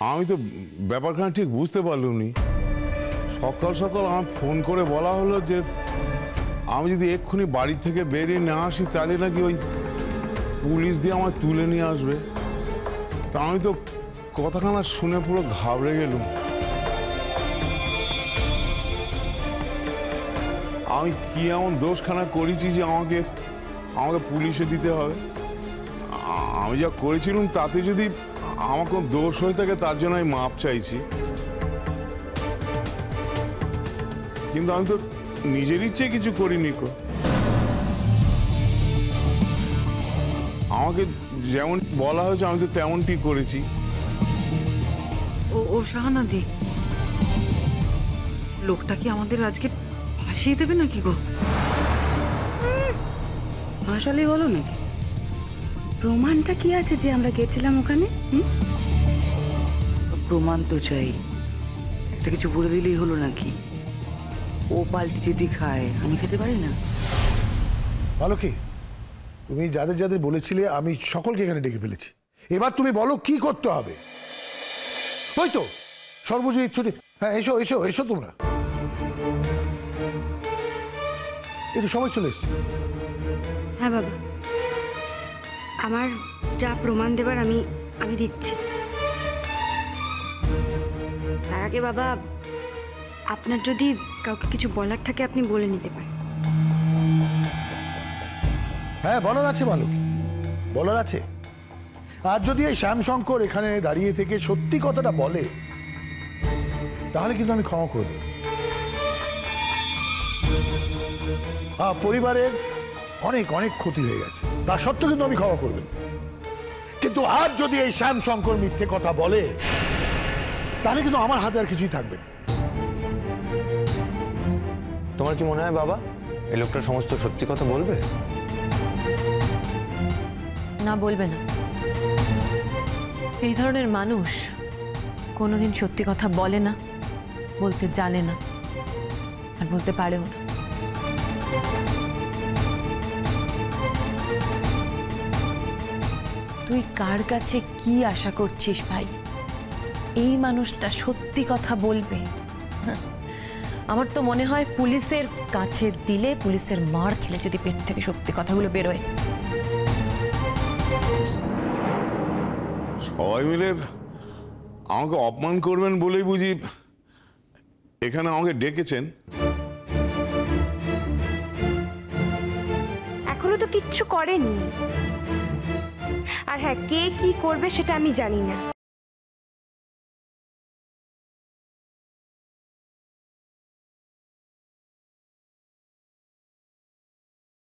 আমি তো ব্যাপারখানা ঠিক বুঝতে পারলাম নি। সকাল সকাল আমার ফোন করে বলা হলো যে আমি যদি এক্ষুনি বাড়ি থেকে বেরিয়ে না আসি তাহলে নাকি ওই পুলিশ দিয়ে আমার তুলে নিয়ে আসবে। তা আমি তো কথাখানা শুনে পুরো ঘাবড়ে গেলুম। আমি কি এমন দোষখানা করেছি যে আমাকে পুলিশে দিতে হবে? আমি যা করেছিলাম তাতে যদি আমার কোনো দোষ হয়ে থাকে তার জন্য আমি মাপ চাইছি, কিন্তু আমি তো নিজের ইচ্ছে কিছু করিনি। আমাকে যেমন বলা হয়েছে আমি তো তেমনটি করেছি। ও শাহানাদি, লোকটা কি আমাদের আজকে ফাঁসিয়ে দেবে নাকি গো? ফাঁসালি হলো নাকি? প্রমাণটা কি আছে যে আমরা গেছিলাম ওখানে? প্রমাণ তো চাই, একটা কিছু বলে দিলেই হলো নাকি? ও পাল্টি যদি খায় আমি খেতে পারি না। ভালো কি, তুমি যাদের যাদের বলেছিলে আমি সকলকে এখানে ডেকে ফেলেছি। এবার তুমি বলো কি করতে হবে। ওই তো সর্বজয়ী ছুটি। হ্যাঁ, এসো এসো এসো, তোমরা একটু সময় চলে এসছে। হ্যাঁ বাবা, আমার যা প্রমাণ দেবার আমি দিচ্ছি। তার আগে বাবা, আপনার যদি কাউকে কিছু বলার থাকে আপনি বলে নিতে পারেন। হ্যাঁ, বলার আছে বালক, বলার আছে। আর যদি এই শ্যামশঙ্কর এখানে দাঁড়িয়ে থেকে সত্যি কথাটা বলে তাহলে কিন্তু আমি ক্ষমা করে দেব। পরিবারের অনেক অনেক ক্ষতি হয়ে গেছে, তা সত্ত্বেও কিন্তু আমি ক্ষমা করবেন। কিন্তু আর যদি এই শ্যামশঙ্কর মিথ্যে কথা বলে তাহলে কিন্তু আমার হাতে আর কিছুই থাকবে না। তোমার কি মনে হয় বাবা, এই লোকটা সমস্ত সত্যি কথা বলবে? না, বলবে না। এই ধরনের মানুষ কোনোদিন সত্যি কথা বলে না, বলতে জানে না, আর বলতে পারেও না। তুই কার কাছে কি আশা করছিস ভাই? এই মানুষটা সত্যি কথা বলবে? আমার তো মনে হয় পুলিশের কাছে দিলে, পুলিশের মার খেলে যদি পেট থেকে সত্যি কথাগুলো বেরোয়। সবাই মিলে আমাকে অপমান করবেন বলেই বুঝি এখানে আমাকে ডেকেছেন? এখনো তো কিচ্ছু করেনি। আর হ্যাঁ, কে কি করবে সেটা আমি জানি না।